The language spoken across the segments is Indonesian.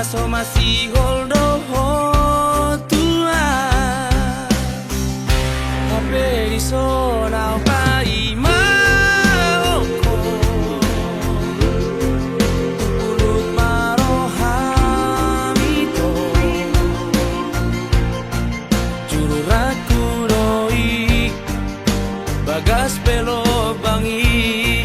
naso masih holdo tua Ape di sona pai maoko Ulut marohamito Juru raku doi Bagas pelo bangi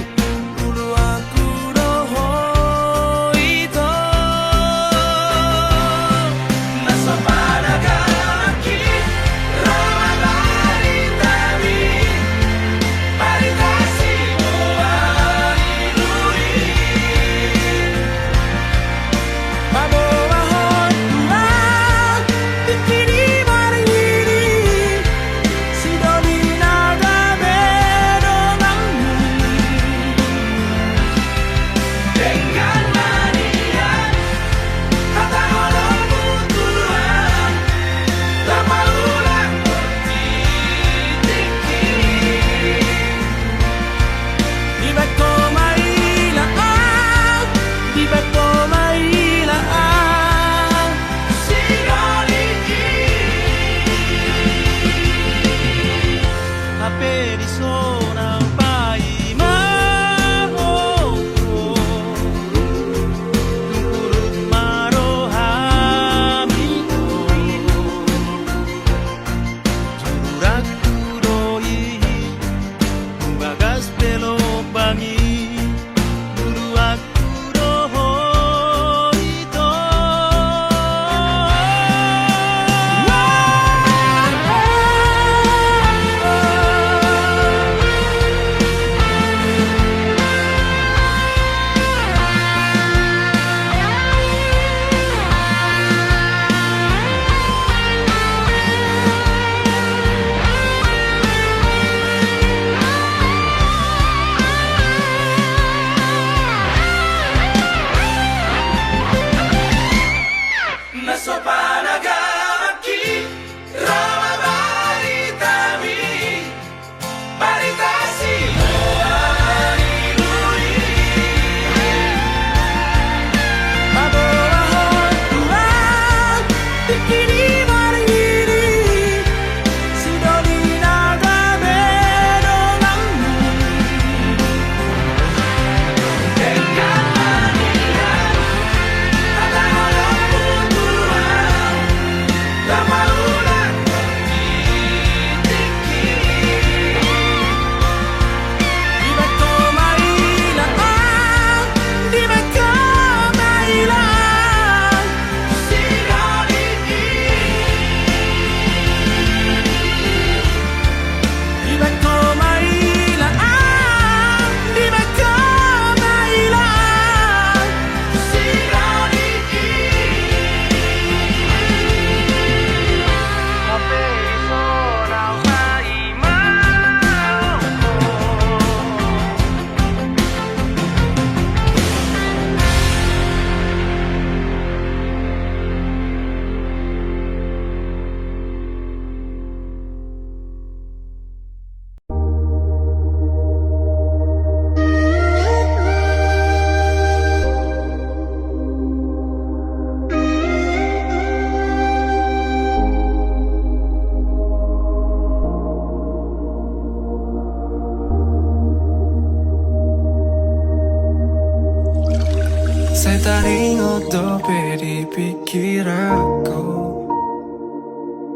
Saya tadi ngotope di pikir aku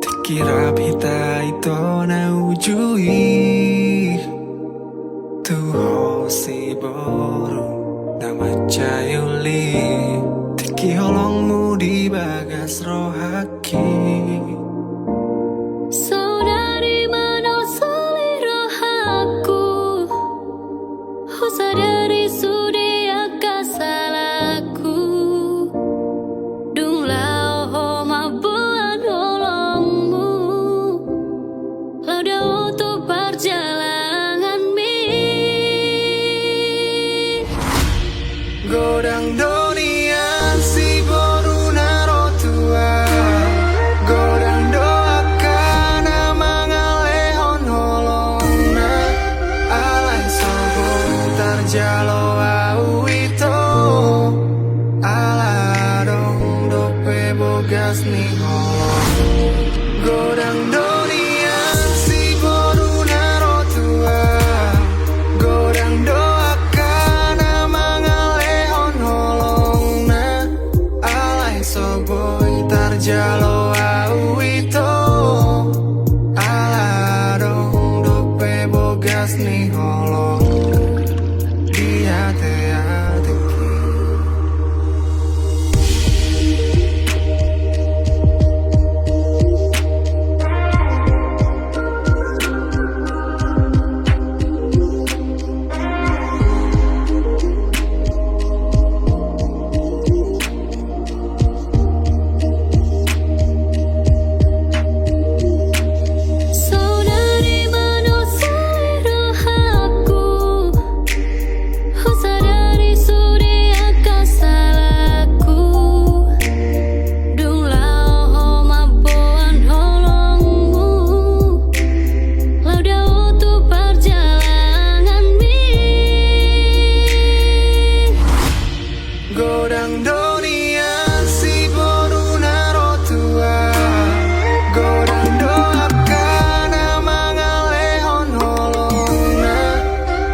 Dikira pita itu na ujui Tuho si boru nama cayuli Tiki holongmu di bagas rohaki Saudari mana selera aku Sadari sudi akan salahku Dung lau ho mabuan holongmu Lauda untuk perjalanan mi Godang donian si boru naro tua Godang bogas nih godang dunia si boru naro tua godang doakan mangalehon holongna alai soboy tarjalo awito aladong dope bogas nih holong dia te Saudari manusia rohaku, sadari surya kasalaku, dunglau maboan holongmu, lauda untuk perjalanan mi. godang dunia si boru naro tua godang doakan mangalehon holongna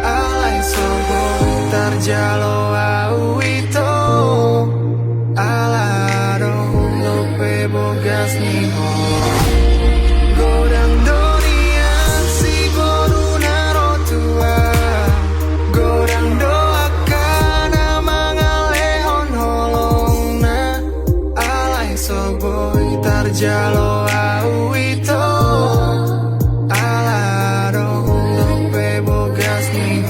alai soboy tarjalo awito aladong dope bogas nih godang dunia si boru naro tua godang doakan mangalehon holongna alai soboy tarjalo awito aladong dope bogas nih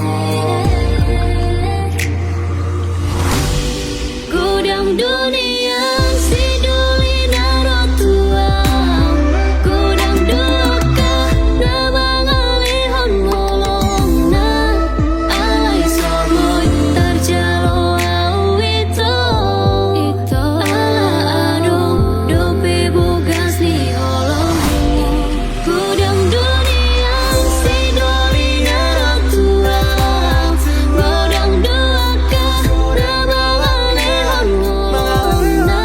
Godang dunia si duli naro tua, godang doaka nama ngalihon holongna alai soboy tarjalo awito ala adong dope bogas ni holongmu. Godang dunia si duli naro tua, godang doaka nama ngalihon holongna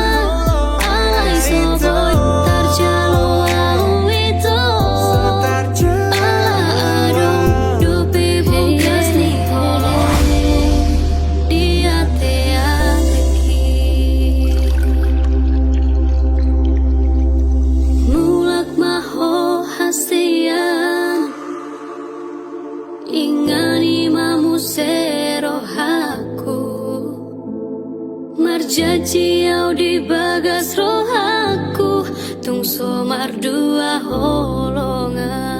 alai soboy tarjalo awito ala adong dope bogas ni holongmu dia teateki mulak maho hasian ingani mamu serohaku marjaji au di bagas rohaku tung somar dua holongan.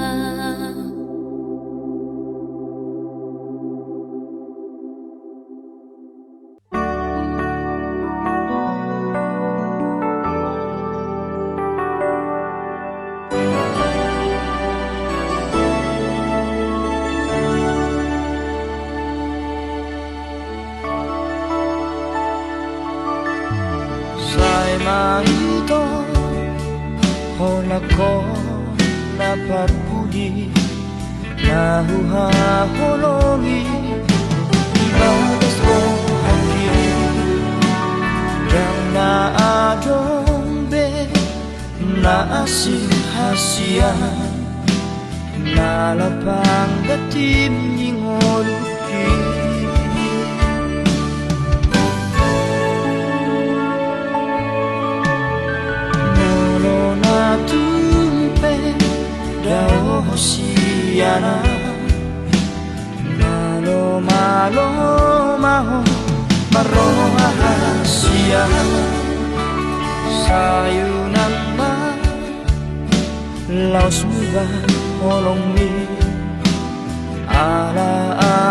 Sai mahito Hola ko napagpudi Nahuha holongi Ibagas ko haki Yang naadombe Naasing hasian Nalapang datim ningoluki Tumpe dao hosiana malo malo maho maroha hasia sayunan ma laos muba holong mi ala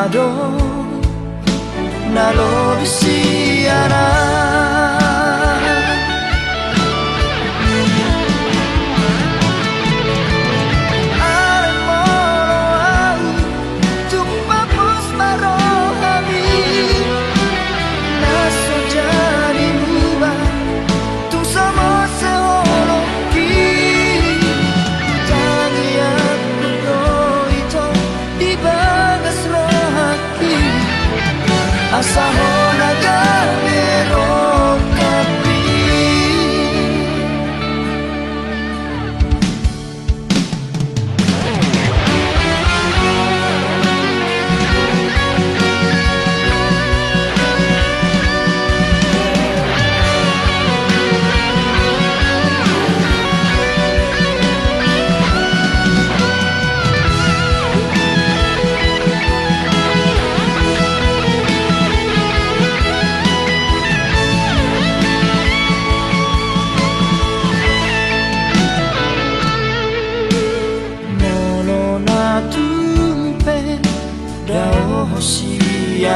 ado nalo bisiana Asa ho nagamero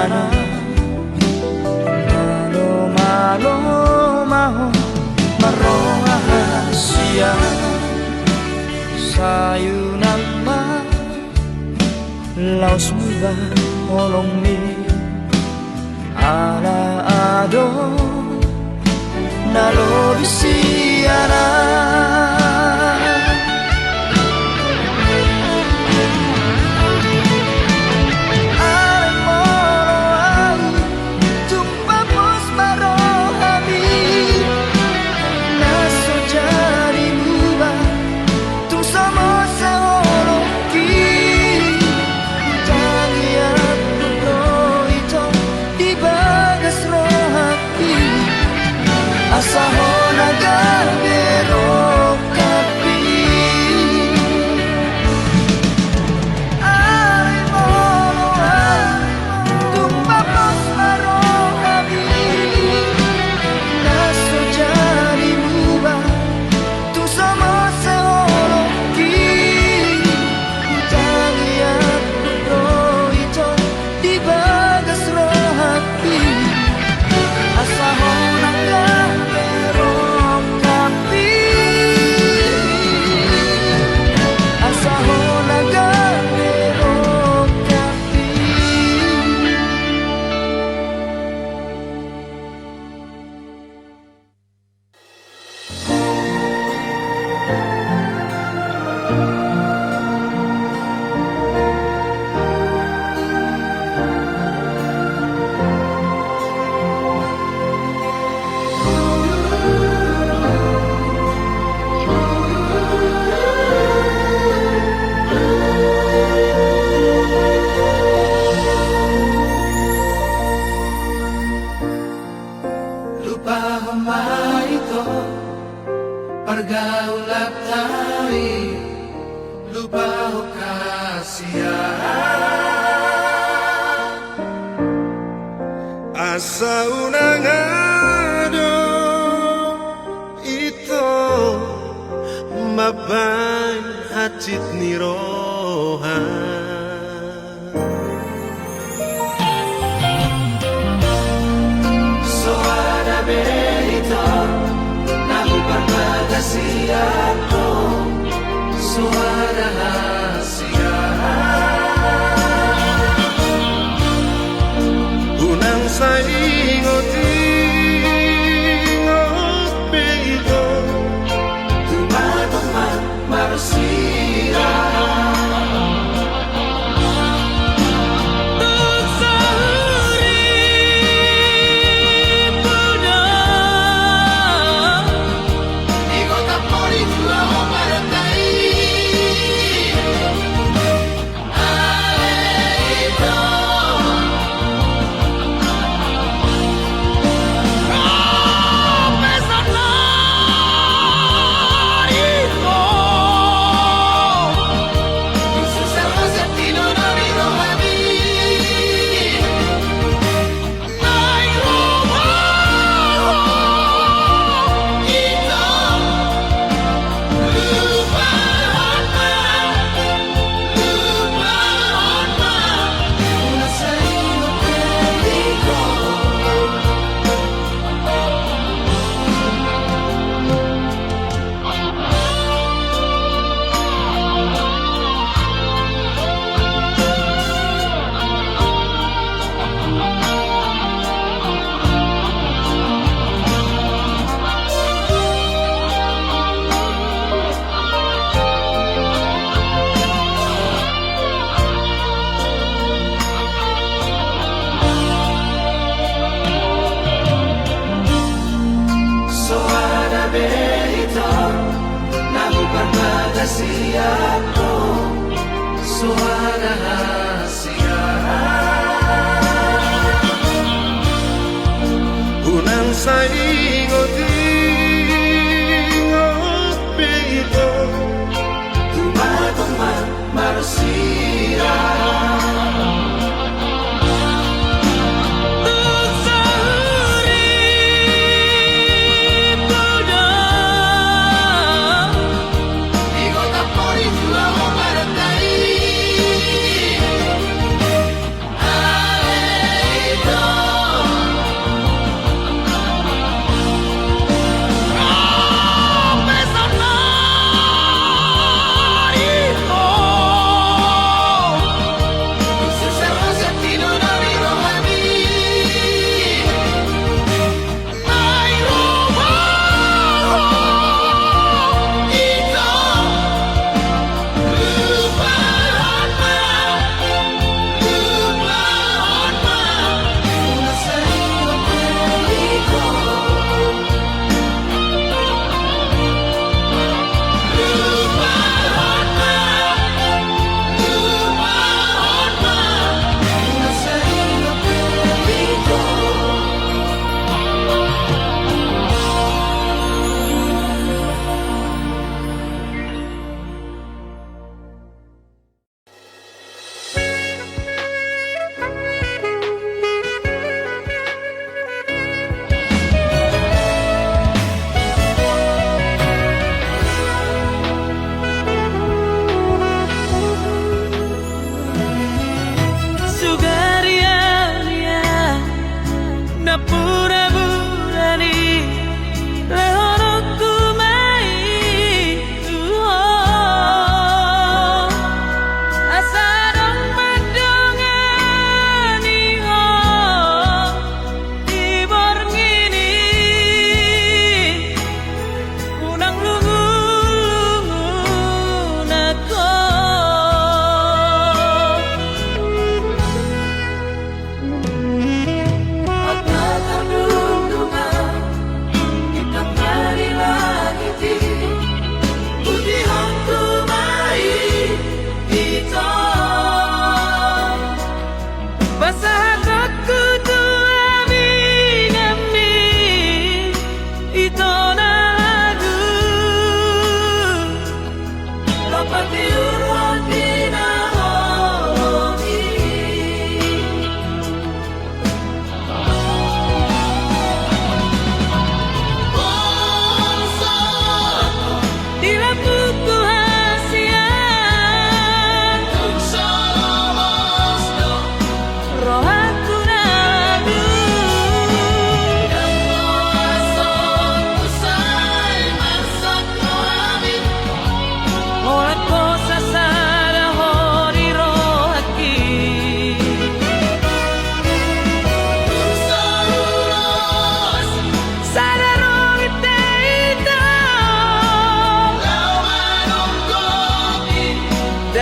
siana Malo malo maho Marohasia Sayunan ma Laos muda olong mi Ala ado Nalobi siana Asahona garbero kapi Ay moloa Tumpapos marohabi Naso jari muba Tu sama seoloki Tangiat putro ito Di bagas rohati Asahona garbero kapi Asahona garbero kapi Lupa ito Pergaulan tayo Lupa ho kasya Asa unangado Ito Mabay hacit ni rohan Siato suara rahasia Unang saingoti ngopi ito Tumatong marusia Siato suara rahasia Unang saingoti ngopi ito Tumatong marusia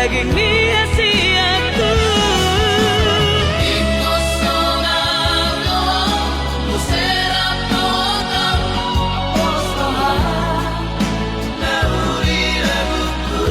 daging niya-siyaku. Ikaw sonado, pusera todo, Postohan na uri laguku.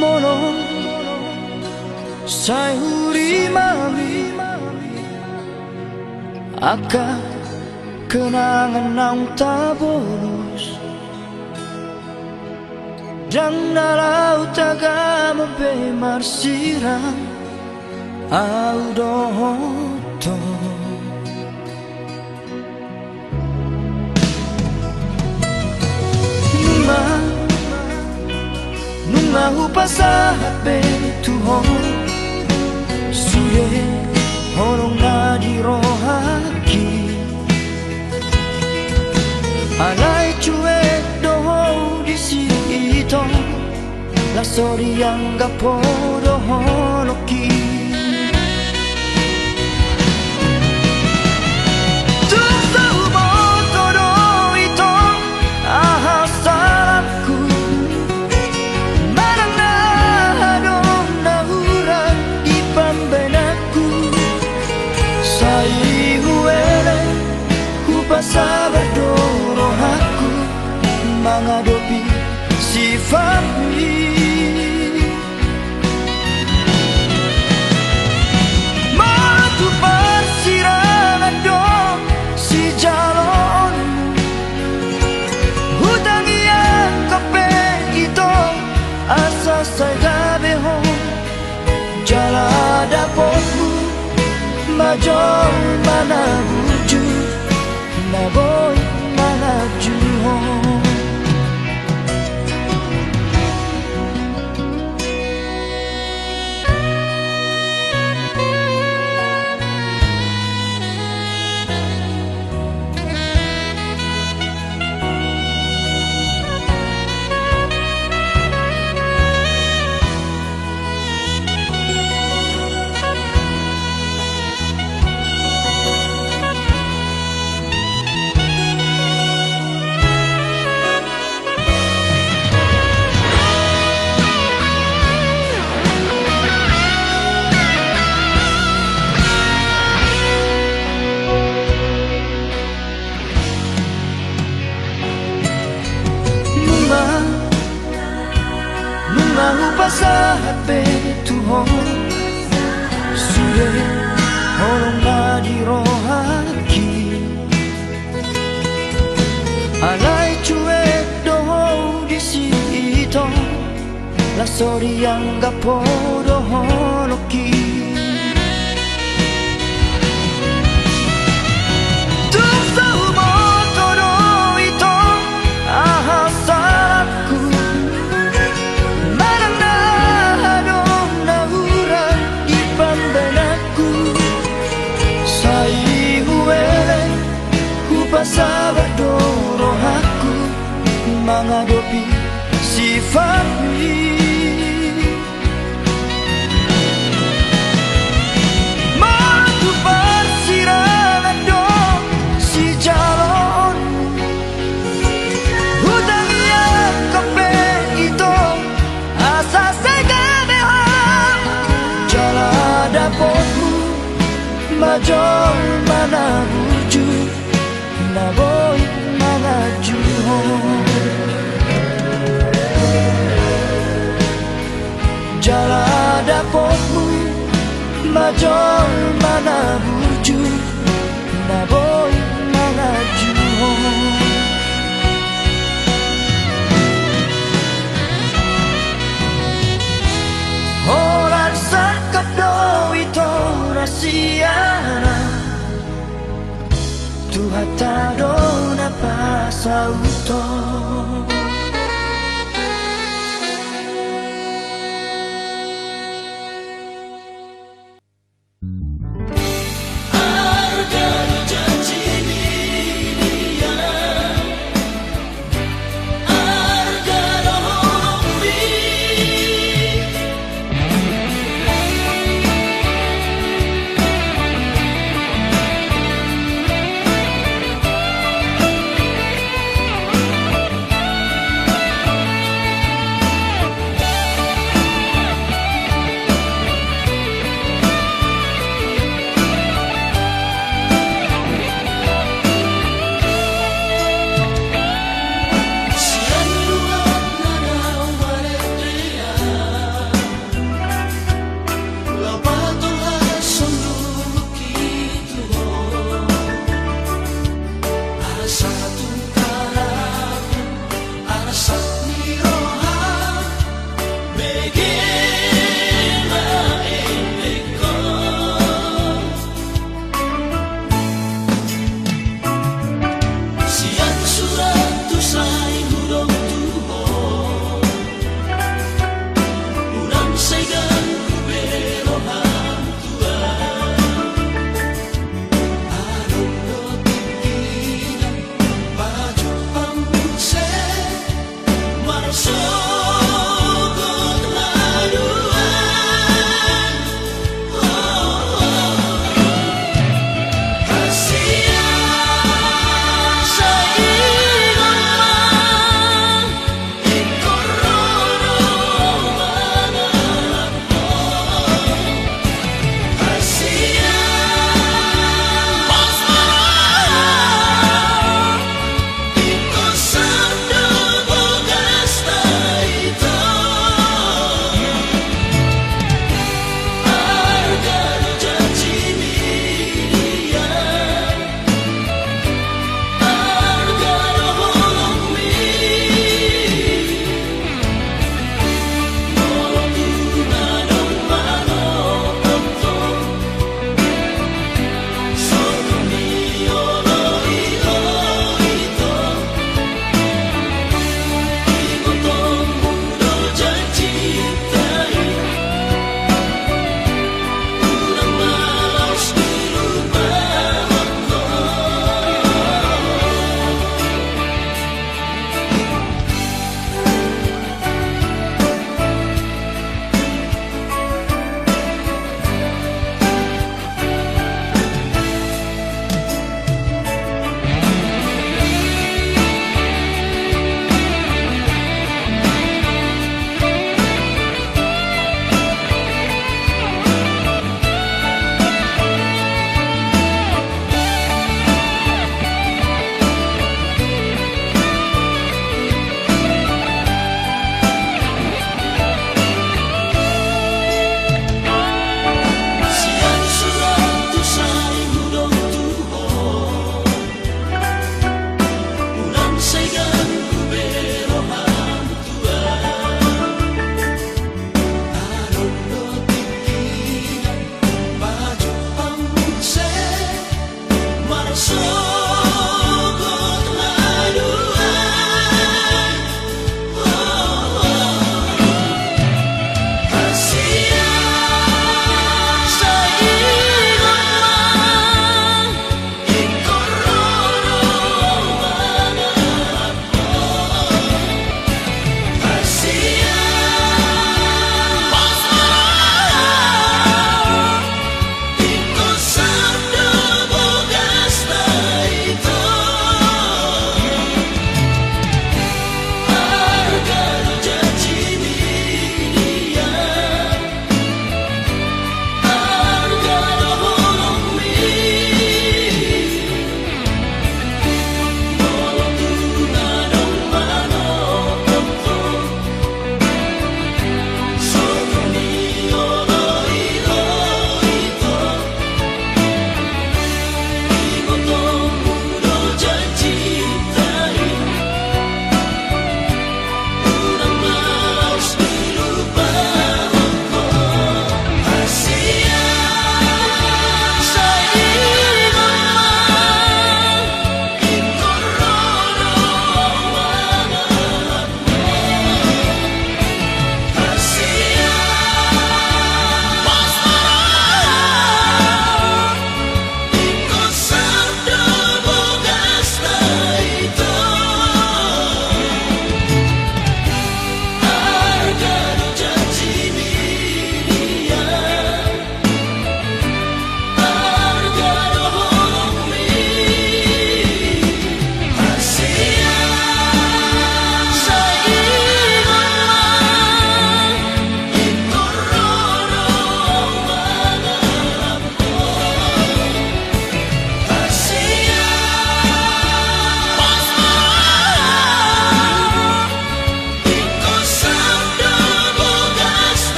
mono sayuri mami aka kenangan nang tabolos dan nalau taga mabe marsirang au dohoto nunga upasahat be tuhon suye horong na di rohaki alay cuek doho di sito la soriang gapo doho loki Sabado rohaku menghadapi si Fahmi Matu persirangan dong si jalon hutang yang kepeng itu asa saya behong jala dapotmu majong mana wujud na boy malaju Upasahat be tuhon suye horong na di rohaki alay cuek doho di sito la soriang gapo doho loki Sabado rohaku menghadapi si Fahmi Matu persirangan dong si jalon hutang yang kepeng itu asa saya behang jala dapotmu majong mana wujud na boy malaju jala dapotmu majong mana wujud na boy malaju orang sakap do itu rasiana Tuhatado na pasauto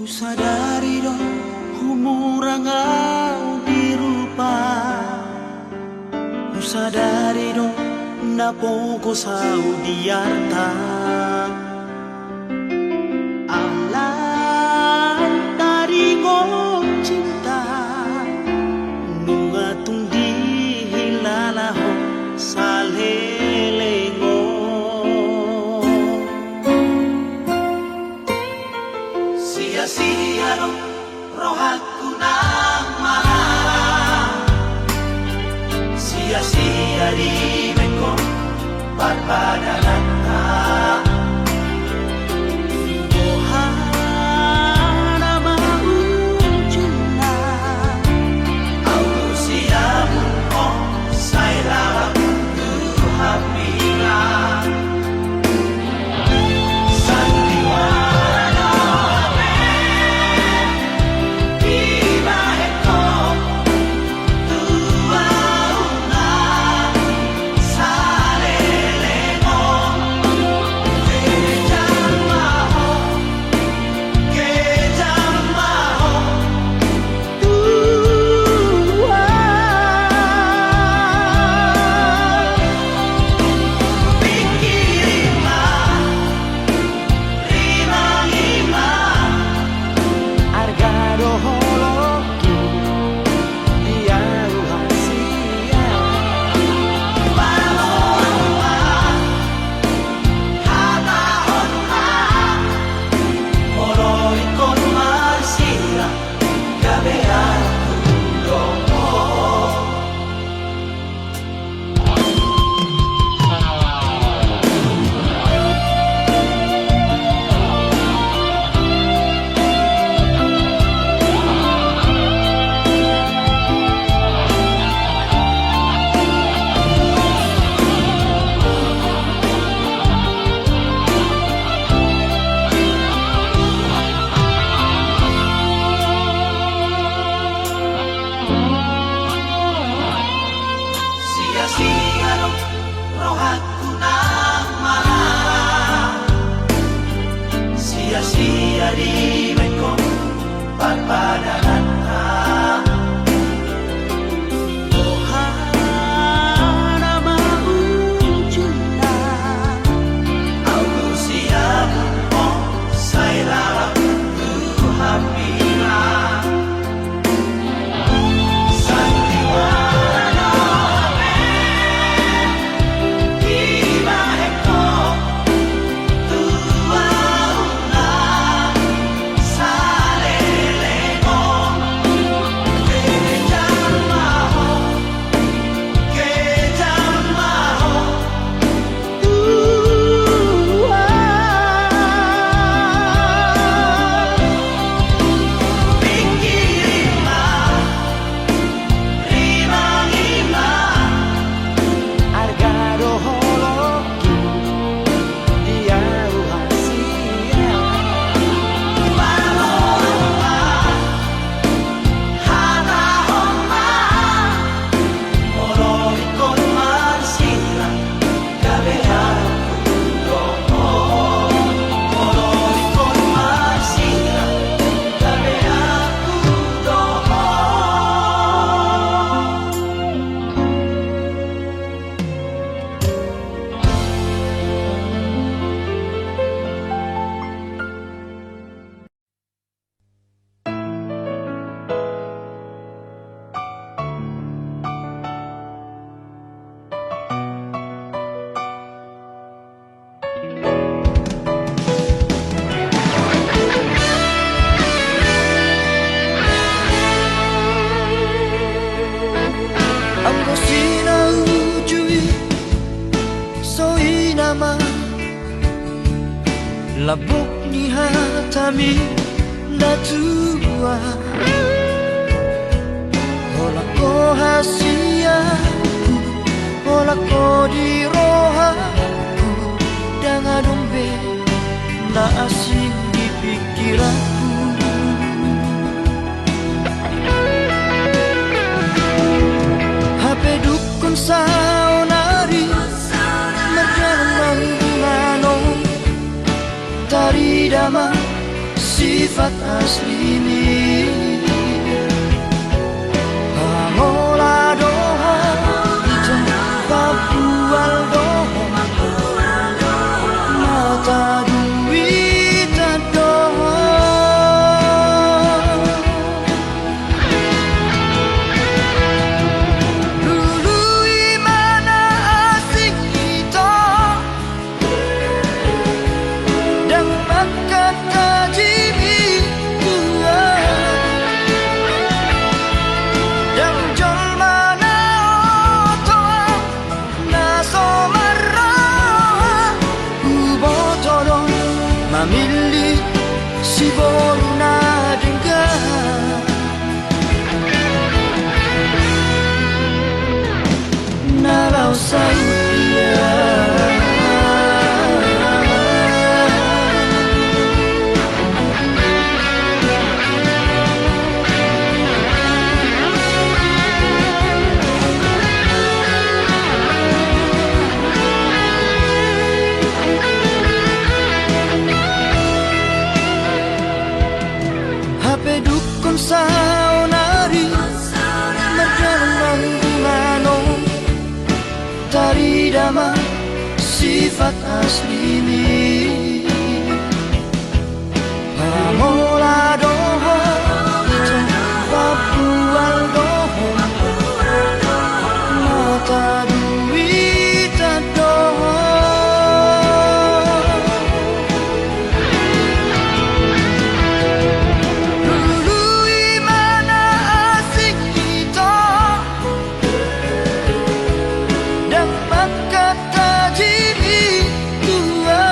Sadari do humurangau dirupa Sadari do napoko sau diarta Alan dari ko cinta Nungatung di hilalaho salelengo Sia-sia do rohaku nang marah Sia-sia di meko barbadanata tiadi mekong padpadanan Ohana mau cinta Aku siap oh saya larap ku hapira Sandiwara Iba heko tua una salelego kejamaho Pikirima rimangima argado holoki dia rahasia Paloma hata homa Mororikon marsila kabehar kudomo Mororikon marsila kabehar kudomo Ang sinaujuy soy nama labok ni hatami natua Hola ko hasiaku Hola ko di rohaku Dangadombe na asing di pikiranku Hape dukun saunari Merjalan manganong Tari dama sifat asli ini Pangola doha Ijam papual doha Mata duit doha Dulu imana asing kita Dan makan tajimi Dan jol mana otoa Naso marah Ubotodong Mamili si boruna dengar Nalau saya Hape dukun saunari Merjalan manganong Tari dama sifat asli ini Pamola doho Ijam papual doho Mata duit doho Dulu imana asing kita Dan makan tajimi tua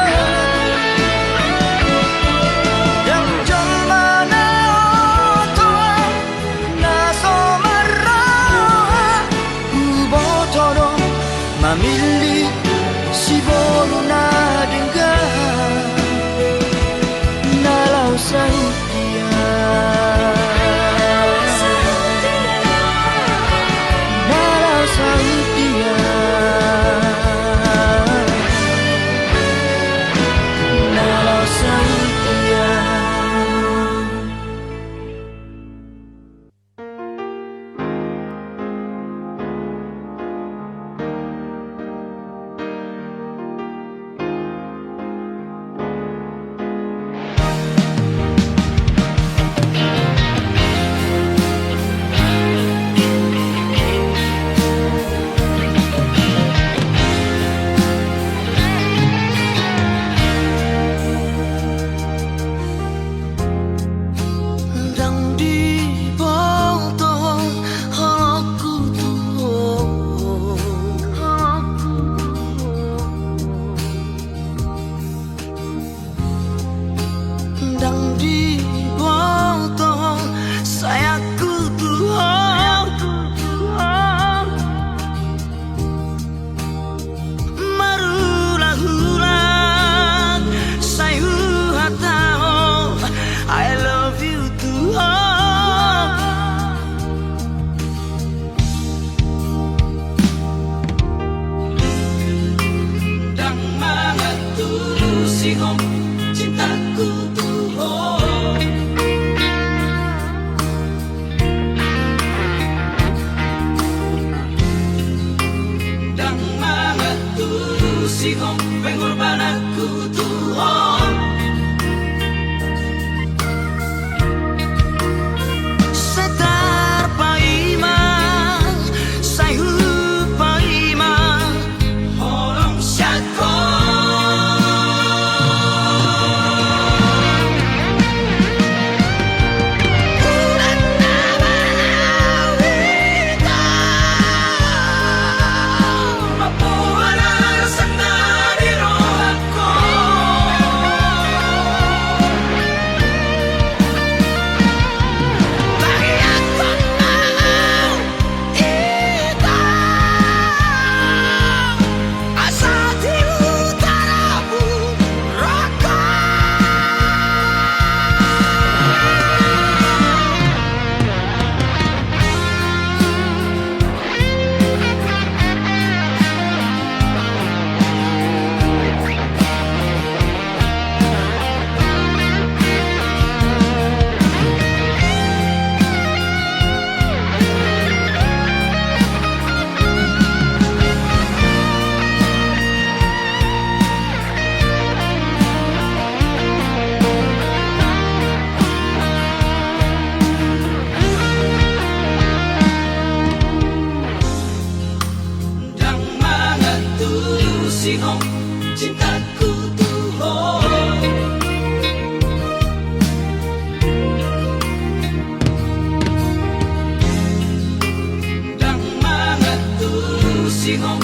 hong pengorbananku Tuhan. Setar paimang Sai hu paimang Holong syako Ulan nawita mapuanan sana di rohku. Bagi aku mau ita Asa di utaramu raka Dan mengatasi hong cintaku Tuhan. Dan mengatasi hong